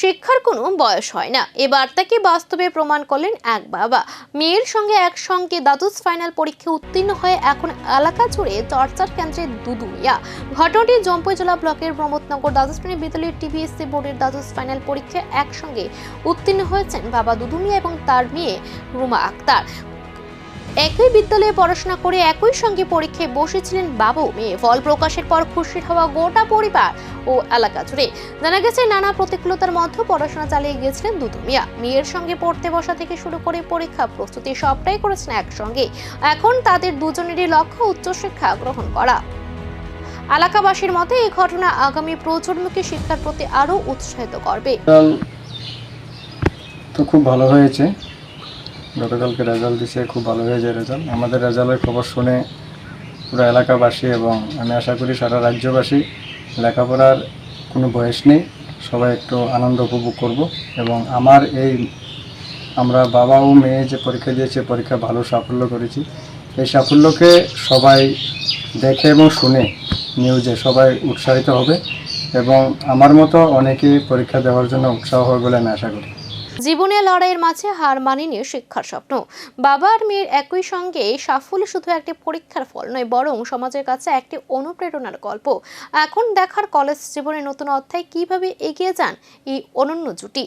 শিক্ষার কোনো বয়স হয় না, এ বার্তাকে বাস্তবে প্রমাণ করলেন এক বাবা। মেয়ের সঙ্গে একসঙ্গে দ্বাদশ ফাইনাল পরীক্ষায় উত্তীর্ণ হয়ে এখন এলাকা জুড়ে চর্চার কেন্দ্রে দুদুমিয়া। ঘটনাটি জম্পইজলা ব্লকের প্রমোদনগর দ্বাদশ শ্রেণী বিদ্যালয়ের টিভিএসসি বোর্ডের দ্বাদশ ফাইনাল পরীক্ষায় একসঙ্গে উত্তীর্ণ হয়েছেন বাবা দুদুমিয়া এবং তার মেয়ে রুমা আক্তার। একই বিদ্যালয়ে পড়াশোনা করে একই সঙ্গে পরীক্ষায় বসেছিলেন বাবা ও মেয়ে। ফল প্রকাশের পর খুশি হওয়া গোটা পরিবার ও এলাকা জুড়ে। জানা গেছে, নানা প্রতিকূলতার মধ্যে পড়াশোনা চালিয়ে গিয়েছিলেন দুদুমিয়া। মেয়ের সঙ্গে পড়তে বসা থেকে শুরু করে পরীক্ষা প্রস্তুতি সবটাই করেছেন একসঙ্গে। এখন তাদের দুজনেরই লক্ষ্য উচ্চশিক্ষা গ্রহণ করা। এলাকাবাসীর মতে এই ঘটনা আগামী প্রজন্মকে শিক্ষার প্রতি আরো উৎসাহিত করবে। তো খুব ভালো হয়েছে, গতকালকে রেজাল্ট দিছে, খুব ভালো হয়েছে রেজাল্ট। আমাদের রেজাল্টের খবর শুনে পুরো এলাকাবাসী এবং আমি আশা করি সারা রাজ্যবাসী, লেখাপড়ার কোনো বয়স নেই, সবাই একটু আনন্দ উপভোগ করব। এবং আমরা বাবা ও মেয়ে যে পরীক্ষা দিয়েছে, পরীক্ষা ভালো সাফল্য করেছি। এই সাফল্যকে সবাই দেখে এবং শুনে নিউজে সবাই উৎসাহিত হবে এবং আমার মতো অনেকে পরীক্ষা দেওয়ার জন্য উৎসাহ হবে বলে আমি আশা করি। জীবনের লড়াইয়ের মাঝে হার মানেনি শিক্ষার স্বপ্ন। বাবা আর মেয়ের একই সঙ্গে সাফল্য শুধু একটি পরীক্ষার ফল নয়, বরং সমাজের কাছে একটি অনুপ্রেরণার গল্প। এখন দেখার কলেজ জীবনের নতুন অধ্যায় কিভাবে এগিয়ে যান এই অনন্য জুটি।